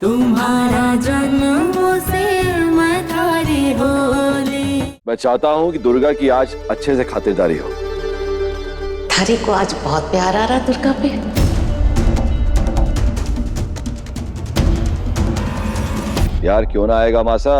तुम्हारा जन्म से मैं थारी होली। मैं चाहता हूँ कि दुर्गा की आज अच्छे से खातिरदारी हो। थारी को आज बहुत प्यार आ रहा दुर्गा पे। यार क्यों ना आएगा मासा,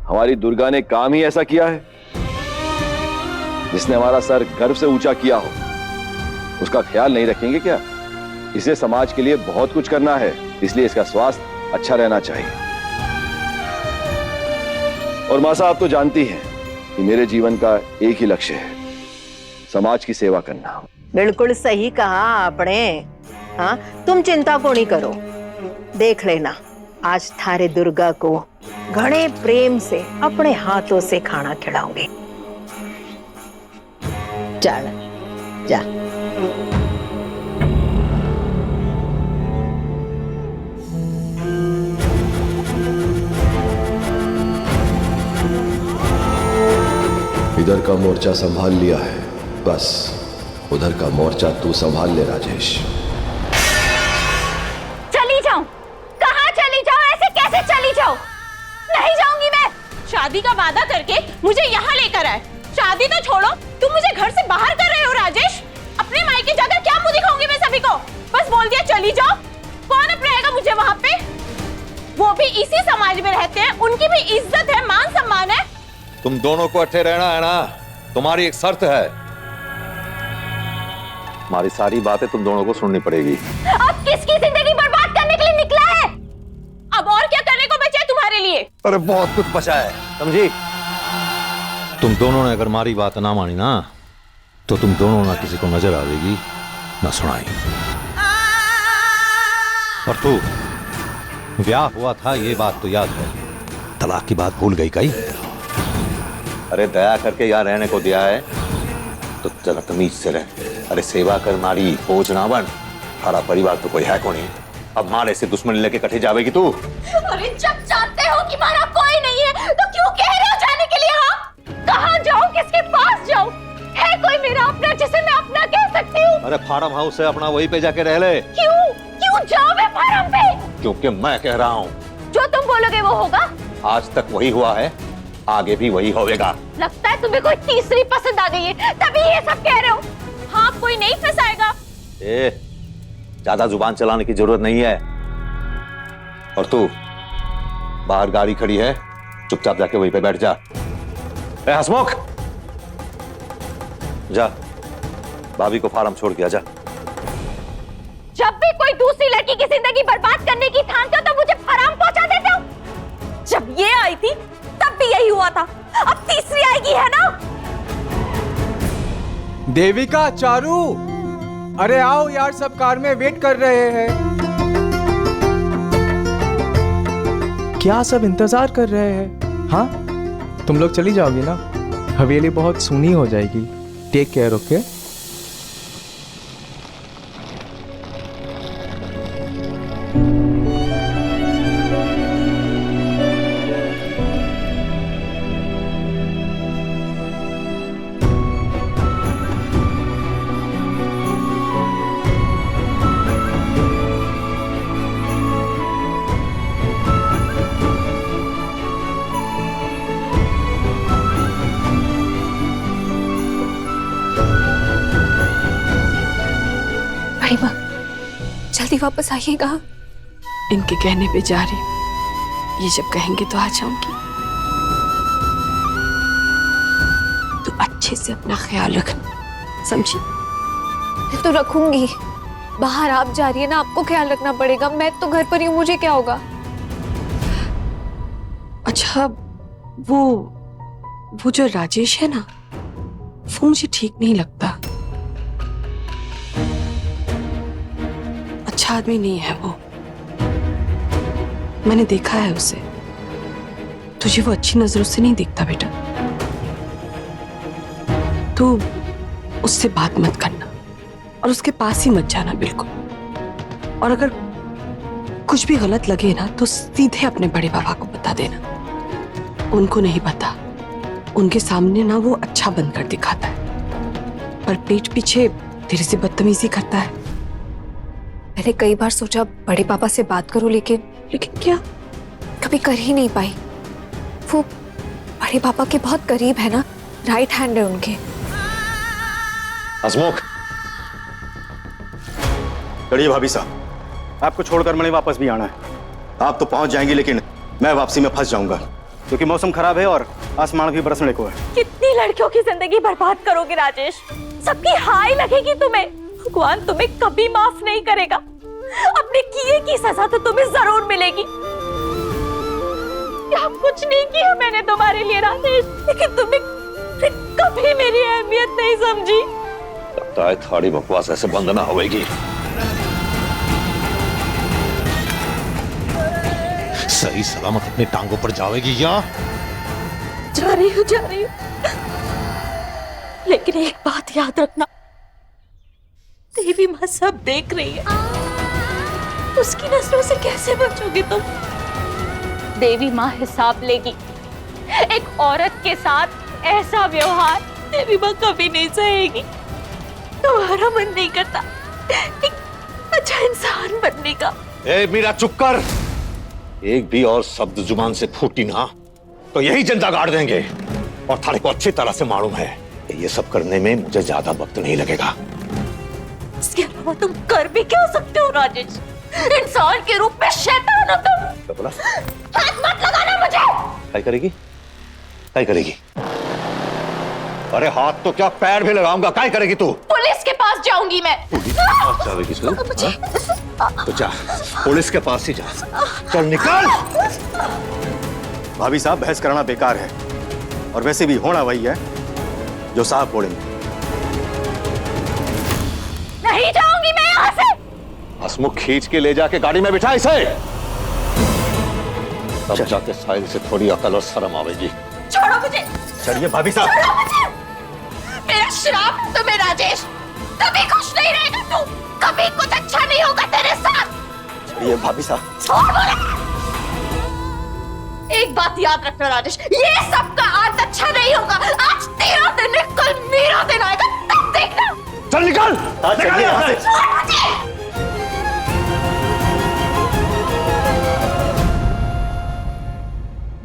हमारी दुर्गा ने काम ही ऐसा किया है जिसने हमारा सर गर्व से ऊंचा किया हो। उसका ख्याल नहीं रखेंगे क्या? इसे समाज के लिए बहुत कुछ करना है, इसलिए इसका स्वास्थ्य अच्छा रहना चाहिए। और मासा आप तो जानती हैं कि मेरे जीवन का एक ही लक्ष्य है, समाज की सेवा करना। बिल्कुल सही कहा आपने। हाँ, तुम चिंता को नहीं करो। देख लेना, आज थारे दुर्गा को घने प्रेम से अपने हाथों से खाना खिलाऊंगे। चल जा। इधर का मोर्चा संभाल लिया है, बस उधर का मोर्चा तू संभाल ले राजेश। चली जाऊं? कहाँ चली जाऊं? ऐसे कैसे चली जाऊं? नहीं जाऊंगी मैं। शादी का वादा करके मुझे यहाँ लेकर आए। शादी तो छोड़ो, तुम मुझे घर से बाहर कर रहे हो राजेश। अपने मायके जाकर क्या मुंह दिखाऊंगी मैं सभी को? बस बोल दिया चली जाओ। कौन अपनाएगा मुझे वहाँ पे? वो भी इसी समाज में रहते हैं, उनकी भी इज्जत है, मान सम्मान है। तुम दोनों को अट्ठे रहना है ना, तुम्हारी एक शर्त है। हमारी सारी बातें तुम दोनों को सुननी पड़ेगी। अब किसकी जिंदगी बर्बाद करने के लिए निकला है? अब और क्या करने को बचा है तुम्हारे लिए? अरे बहुत कुछ बचा है, समझी? तुम दोनों ने अगर हमारी बात ना मानी ना, तो तुम दोनों ना किसी को नजर आवेगी ना सुनाई। और तू, ब्याह हुआ था ये बात तो याद है, तलाक की बात भूल गई कहीं? अरे दया करके यहाँ रहने को दिया है तो जरा तमीज से रह। अरे सेवा कर मारी, बोझ ना बन। हमारा परिवार तो कोई है को नहीं, अब मारे से दुश्मनी लेके कटे जावेगी तू। अरे जब जानते हो कि मारा कोई नहीं है तो क्यों कह रहे हो जाने के लिए? हाँ, कहाँ जाऊँ, किसके पास जाऊँ? है कोई मेरा अपना जिसे मैं अपना कह सकती हूँ? अरे फार्म हाउस है अपना, वहीं पे जाके रह ले। क्यों जाऊँ मैं फार्म पे? क्योंकि मैं कह रहा हूँ जो तुम बोलोगे वो होगा। आज तक वही हुआ है, आगे भी वही होगा। लगता है तुम्हें कोई तीसरी पसंद आ गई है, तभी ये सब कह रहे हो। हाँ, कोई नहीं फंसाएगा। ज्यादा जुबान चलाने की जरूरत नहीं है। और तू, बाहर गाड़ी खड़ी है, चुपचाप जाके वहीं पे बैठ जा। हसमुख, जा भाभी को फार्म छोड़ के जा। जब भी कोई दूसरी लड़की की जिंदगी बर्बाद करने की ठानते हो तो मुझे फराम पहुंचा देते हो। जब ये आई थी तब भी यही हुआ था, अब तीसरी आएगी, है ना? देविका, चारू, अरे आओ यार, सब कार में वेट कर रहे हैं। क्या सब इंतजार कर रहे हैं? हाँ, तुम लोग चली जाओगी ना, हवेली बहुत सूनी हो जाएगी। Take care, okay? भाई माँ, जल्दी वापस आइएगा। इनके कहने पे जा रही हूँ, ये जब कहेंगे तो आ जाऊंगी। तो अच्छे से अपना ख्याल रखना, समझी? मैं तो रखूंगी। बाहर आप जा रही है ना, आपको ख्याल रखना पड़ेगा। मैं तो घर पर ही हूँ, मुझे क्या होगा? अच्छा, वो जो राजेश है ना, वो मुझे ठीक नहीं लगता। अच्छा आदमी नहीं है वो, मैंने देखा है उसे। तुझे वो अच्छी नजरों से नहीं देखता बेटा। तू उससे बात मत करना और उसके पास ही मत जाना बिल्कुल। और अगर कुछ भी गलत लगे ना तो सीधे अपने बड़े पापा को बता देना। उनको नहीं पता, उनके सामने ना वो अच्छा बनकर दिखाता है, पर पीठ पीछे तेरे से बदतमीजी करता है। मैंने कई बार सोचा बड़े पापा से बात करूं, लेकिन लेकिन क्या? कभी कर ही नहीं पाई। वो बड़े पापा के बहुत करीब है ना, राइट हैंड है उनके। हसमुख, चलिए भाभी साहब, आपको छोड़कर मैंने वापस भी आना है। आप तो पहुंच जाएंगी लेकिन मैं वापसी में फंस जाऊंगा, क्योंकि मौसम खराब है और आसमान भी बरसने को है। कितनी लड़कियों की जिंदगी बर्बाद करोगे राजेश? सबकी हाय लगेगी तुम्हें। भगवान तुम्हें कभी माफ नहीं करेगा। अपने किए की सजा तो तुम्हें जरूर मिलेगी। क्या कुछ नहीं किया मैंने तुम्हारे लिए राजेश, लेकिन तुमने कभी मेरी अहमियत नहीं समझी। लगता है थाड़ी बकवास ऐसे बंद ना होगी। सही सलामत अपनी टांगों पर जाएगी या? जा रही हूँ लेकिन एक बात याद रखना, देवी माँ सब देख रही है। उसकी नजरों से कैसे बचोगी तुम? देवी माँ हिसाब लेगी। एक औरत के साथ ऐसा व्यवहार देवी माँ कभी नहीं सहेगी। तुम्हारा मन नहीं करता एक अच्छा इंसान बनने का? ए मीरा, चुप कर। एक भी और शब्द जुबान से फूटी ना तो यही जिंदा गाड़ देंगे। और थाने को अच्छी तरह से मालूम है कि ये सब करने में मुझे ज्यादा वक्त नहीं लगेगा। इसके अलावा तुम कर भी क्या सकते हो राजेश? इंसान के रूप में शैतान हो तुम। क्या बोला? हाथ मत लगाना मुझे। क्या करेगी? क्या करेगी? अरे हाथ तो क्या, पैर भी लगाऊंगा। क्या करेगी तू? पुलिस के पास जाऊंगी मैं। पुलिस के पास जाएगी तू? तो जा, पुलिस के पास ही जा। चल निकल। भाभी साहब, बहस कराना बेकार है, और वैसे भी होना वही है जो साहब बोलेंगे। नहीं जाऊंगी मैं यहाँ से। हसमुख, खींच के ले जाके गाड़ी में बिठा इसे। तब जाके साहिल से थोड़ी अकल और शर्म आवेगी। छोड़ो मुझे। चलिए भाभी साहब। छोड़ो मुझे। मेरा श्राप है तुम्हें राजेश। कभी खुश नहीं रहेगा तू, कभी कुछ अच्छा नहीं होगा तेरे साथ। चलिए भाभी साहब। छोड़ मुझे। एक बात याद रखना राजेश, ये सबका आज अच्छा नहीं होगा। आज तेरा दिन है, कल मेरा दिन आएगा, तब देखना। चल निकल। चलिए यहाँ से। छोड़ मुझे।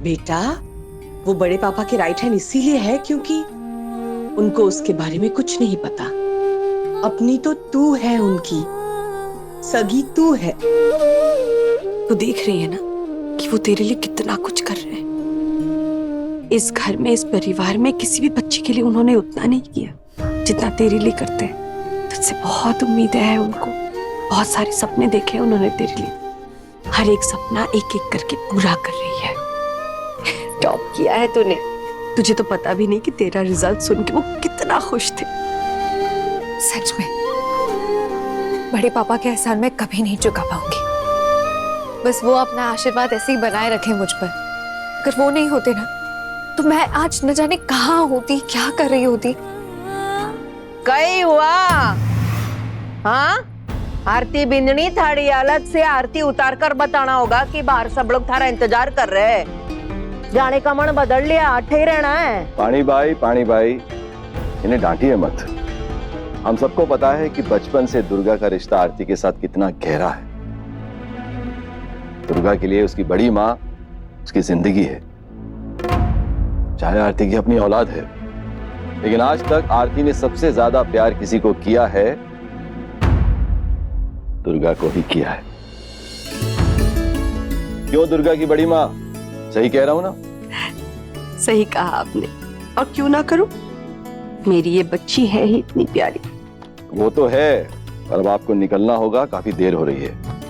बेटा, वो बड़े पापा के राइट हैंड इसीलिए है क्योंकि उनको उसके बारे में कुछ नहीं पता। अपनी तो तू है, उनकी सगी तू है। तो देख रही है ना कि वो तेरे लिए कितना कुछ कर रहे हैं। इस घर में, इस परिवार में किसी भी बच्चे के लिए उन्होंने उतना नहीं किया जितना तेरे लिए करते हैं। तुझसे बहुत उम्मीदें हैं उनको, बहुत सारे सपने देखे हैं उन्होंने तेरे लिए। हर एक सपना एक एक करके पूरा कर रही है। टॉप किया है तूने। तुझे तो पता भी नहीं कि तेरा रिजल्ट सुन के वो कितना खुश थे। सच में बड़े पापा के एहसान में कभी नहीं चुका पाऊंगी। बस वो अपना आशीर्वाद ऐसे ही बनाए रखे मुझ पर। अगर वो नहीं होते ना तो मैं आज न जाने कहाँ होती, क्या कर रही होती। कई हुआ? हाँ, आरती बिंदनी थाड़ी हालत से आरती उतार कर बताना होगा कि बाहर सब लोग थारा इंतजार कर रहे हैं। जाने का मन बदल लिया, अठे ही रहना है। पानी भाई, इन्हें डांटिए मत। हम सबको पता है कि बचपन से दुर्गा का रिश्ता आरती के साथ कितना गहरा है। दुर्गा के लिए उसकी बड़ी माँ उसकी जिंदगी है, चाहे आरती की अपनी औलाद है। लेकिन आज तक आरती ने सबसे ज्यादा प्यार किसी को किया है, दुर्गा को ही किया है। क्यों दुर्गा की बड़ी माँ? सही कह रहा हूं ना? सही कहा आपने। और क्यों ना करूं? मेरी ये बच्ची है ही इतनी प्यारी। वो तो है, पर अब आपको निकलना होगा, काफी देर हो रही है।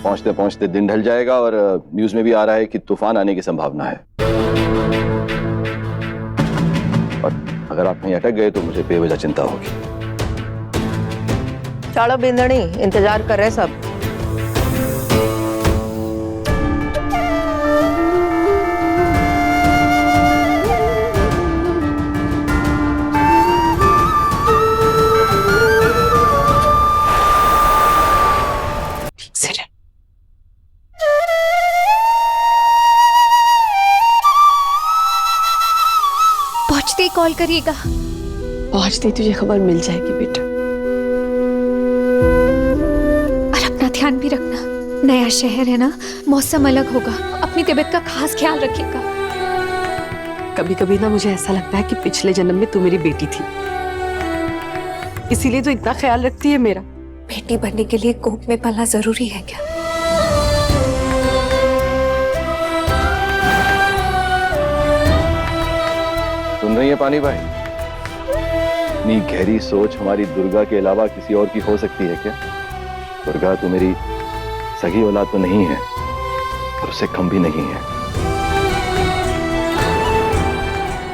पहुंचते पहुंचते दिन ढल जाएगा और न्यूज में भी आ रहा है कि तूफान आने की संभावना है। और अगर आप कहीं अटक गए तो मुझे बेवजह चिंता होगी। चलो बिंदनी, इंतजार कर रहे सब। पहुंचते ही कॉल करिएगा। पहुंचते ही तुझे खबर मिल जाएगी बेटा। और अपना ध्यान भी रखना। नया शहर है ना, मौसम अलग होगा, अपनी तबीयत का खास ख्याल रखिएगा। कभी कभी ना मुझे ऐसा लगता है कि पिछले जन्म में तू मेरी बेटी थी, इसीलिए तो इतना ख्याल रखती है मेरा। बेटी बनने के लिए कोख में पलना जरूरी है क्या? सुन रही है पानी भाई? इतनी गहरी सोच हमारी दुर्गा के अलावा किसी और की हो सकती है क्या? दुर्गा तो मेरी सगी औलाद तो नहीं है और उससे कम भी नहीं है।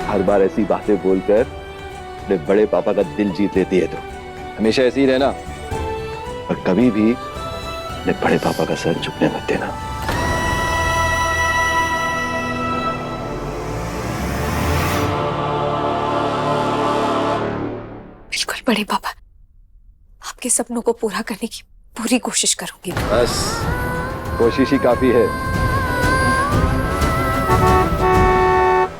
हर बार ऐसी बातें बोलकर अपने बड़े पापा का दिल जीत लेती है। तो हमेशा ऐसी ही रहना और कभी भी अपने बड़े पापा का सर झुकने मत देना। बिल्कुल बड़े पापा, आपके सपनों को पूरा करने की पूरी कोशिश करूंगी। बस कोशिश ही काफी है।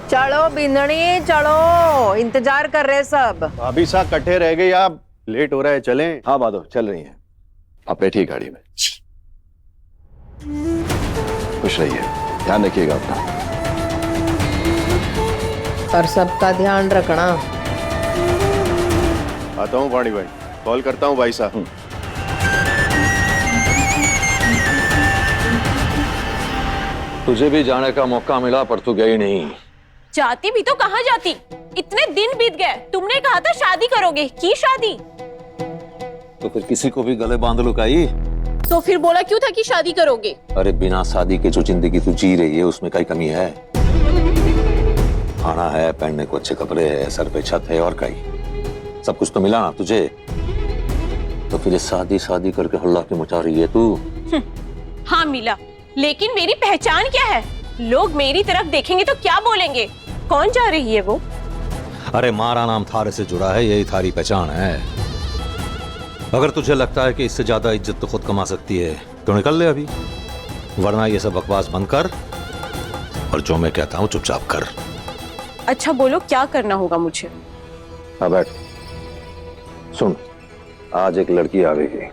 चलो बिंदनी चलो, इंतजार कर रहे सब। भाभी साहब कट्ठे रह गए, आप लेट हो रहा है, चलें? हाँ माधव चल रही हैं, आप बैठिए गाड़ी में। खुश रहिए, ध्यान रखिएगा अपना और सबका ध्यान रखना। आता हूँ पानी भाई, कॉल करता हूँ भाई साहब। तुझे भी जाने का मौका मिला पर तू गई नहीं। जाती भी तो कहाँ जाती, इतने दिन बीत गए, तुमने कहा था शादी करोगे, की शादी? तो फिर किसी को भी गले बांध लो काई। तो फिर बोला क्यों था कि शादी करोगे? अरे बिना शादी के जो जिंदगी तू जी रही है उसमें कई कमी है। खाना है, पहनने को अच्छे कपड़े है, सर पे छत है, और कई सब कुछ तो मिला ना तुझे। तो फिर शादी शादी करके हल्ला क्यों मचा रही है तू? हाँ मिला, लेकिन मेरी पहचान क्या है? लोग मेरी तरफ देखेंगे तो क्या बोलेंगे? कौन जा रही है वो? अरे मारा नाम थारे से जुड़ा है, यही थारी पहचान है। अगर तुझे लगता है कि इससे ज्यादा इज्जत तो खुद कमा सकती है तो निकल ले अभी, वरना ये सब बकवास बंद कर और जो मैं कहता हूँ चुपचाप कर। अच्छा बोलो, क्या करना होगा मुझे? हाँ बैठ, सुन, आज एक लड़की आवेगी,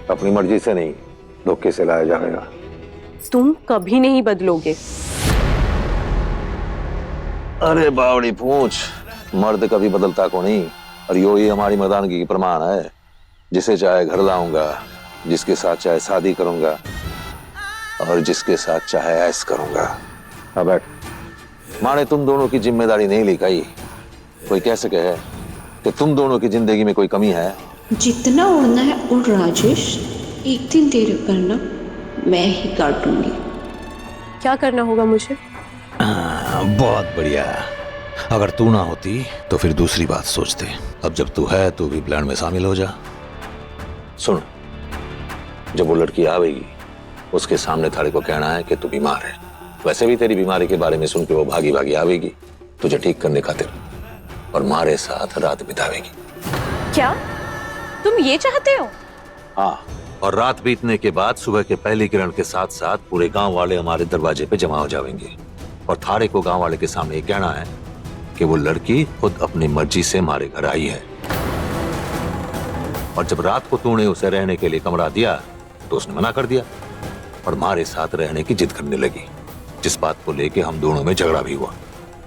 अपनी मर्जी से नहीं धोखे से लाया जाएगा। तुम कभी नहीं बदलोगे। अरे बावड़ी पूछ, मर्द कभी बदलता को नहीं, और यो ही हमारी मर्दानगी की प्रमाण है। जिसे चाहे घर लाऊंगा, जिसके साथ चाहे शादी करूंगा, और जिसके साथ चाहे ऐश करूंगा। हाँ बैठ। माने तुम दोनों की जिम्मेदारी नहीं ली गई, कोई कैसे कहे कि तुम दोनों की जिंदगी में कोई कमी है? जितना उड़ना है उड़ राजेश, एक दिन तेरे पर ना मैं ही काटूंगी। क्या करना होगा मुझे? बहुत बढ़िया। अगर तू ना होती तो फिर दूसरी बात सोचते। अब जब तू है तो भी प्लान में शामिल हो जा। सुन, जब वो लड़की आवेगी उसके सामने थारे को कहना है कि तू बीमार है। वैसे भी तेरी बीमारी के बारे में सुन के वो भागी भागी आवेगी तुझे ठीक करने खातिर, और मारे साथ रात बितावेगी। क्या तुम ये चाहते हो? हाँ, और रात बीतने के बाद सुबह के पहली किरण के साथ साथ पूरे गांव वाले हमारे दरवाजे पे जमा हो जाएंगे, और थारे को गांव वाले के सामने ये कहना है कि वो लड़की खुद अपनी मर्जी से हमारे घर आई है, और जब रात को तूने उसे रहने के लिए कमरा दिया तो उसने मना कर दिया और हमारे साथ रहने की जिद करने लगी, जिस बात को लेके हम दोनों में झगड़ा भी हुआ।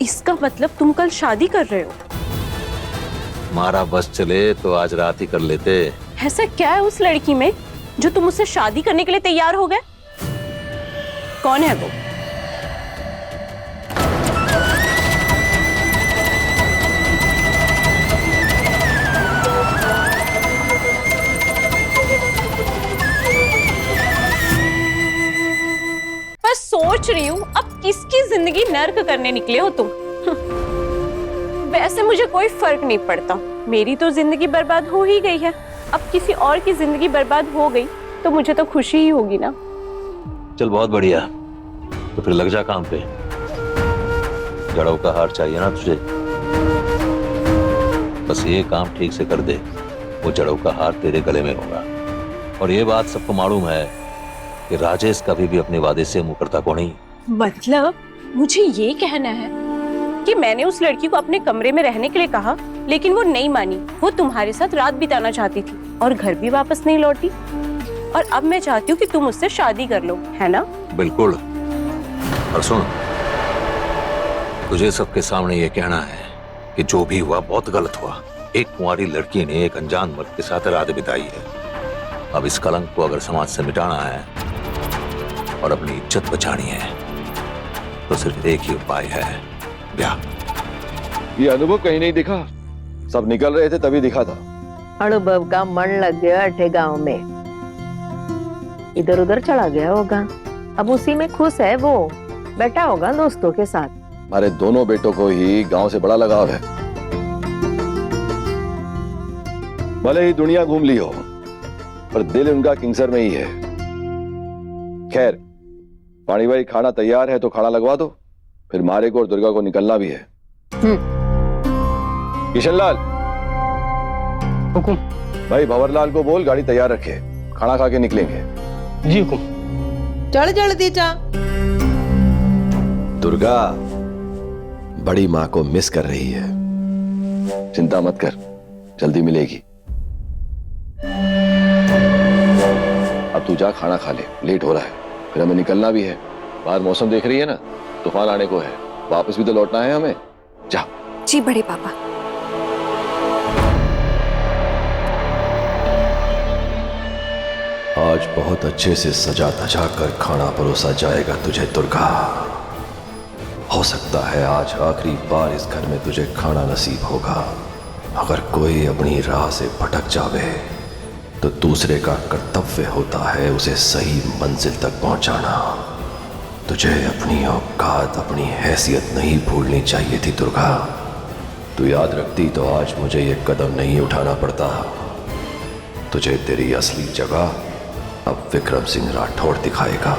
इसका मतलब तुम कल शादी कर रहे हो? हमारा बस चले तो आज रात ही कर लेते। ऐसा क्या है उस लड़की में जो तुम उससे शादी करने के लिए तैयार हो गए? कौन है वो? बस सोच रही हूँ अब किसकी जिंदगी नर्क करने निकले हो तुम। वैसे मुझे कोई फर्क नहीं पड़ता, मेरी तो जिंदगी बर्बाद हो ही गई है। अब किसी और की जिंदगी बर्बाद हो गई तो मुझे तो खुशी ही होगी ना। चल बहुत बढ़िया, तो फिर लग जा काम पे। जड़ों का हार चाहिए ना तुझे, बस ये काम ठीक से कर दे, वो जड़ों का हार तेरे गले में होगा। और ये बात सबको मालूम है कि राजेश कभी भी अपने वादे से मुकरता को नहीं। मतलब मुझे ये कहना है कि मैंने उस लड़की को अपने कमरे में रहने के लिए कहा, लेकिन वो नहीं मानी। वो तुम्हारे साथ रात बिताना चाहती थी और घर भी वापस नहीं लौटी। और अब मैं चाहती हूँ कि तुम उससे शादी कर लो, है ना? बिल्कुल। और सुन, तुझे सबके सामने ये कहना है कि जो भी हुआ बहुत गलत हुआ। एक कुंवारी लड़की ने एक अनजान मर्द के साथ रात बिताई है। अब इस कलंक को अगर समाज से मिटाना है और अपनी इज्जत बचानी है तो सिर्फ एक ही उपाय है, ब्याह। ये अनुभव कहीं नहीं दिखा, सब निकल रहे थे तभी दिखा था। अनुभव का मन लग गया अठे गांव में, इधर उधर चला गया होगा, अब उसी में खुश है वो, बैठा होगा दोस्तों के साथ। हमारे दोनों बेटों को ही गांव से बड़ा लगाव है। भले ही दुनिया घूम ली हो पर दिल उनका किंगसर में ही है। खैर, पानी भाई खाना तैयार है तो खाना लगवा दो, फिर मारे को और दुर्गा को निकलना भी है। किशनलाल, हुकुम। भाई भंवरलाल को बोल गाड़ी तैयार रखे, खाना खा के निकलेंगे। जी हुकुम। चल जल्दी जा। दुर्गा बड़ी माँ को मिस कर रही है, चिंता मत कर, जल्दी मिलेगी। अब तू जा खाना खा ले, लेट हो रहा है, फिर हमें निकलना भी है। बाहर मौसम देख रही है ना, तूफान आने को है, वापस भी तो लौटना है हमें। जा। जी बड़े पापा। आज बहुत अच्छे से सजा धजा कर खाना परोसा जाएगा तुझे दुर्गा। हो सकता है आज आखिरी बार इस घर में तुझे खाना नसीब होगा। अगर कोई अपनी राह से भटक जावे तो दूसरे का कर्तव्य होता है उसे सही मंजिल तक पहुंचाना। तुझे अपनी औकात, अपनी हैसियत नहीं भूलनी चाहिए थी दुर्गा। तू याद रखती तो आज मुझे ये कदम नहीं उठाना पड़ता। तुझे तेरी असली जगह अब विक्रम सिंह राठौड़ दिखाएगा।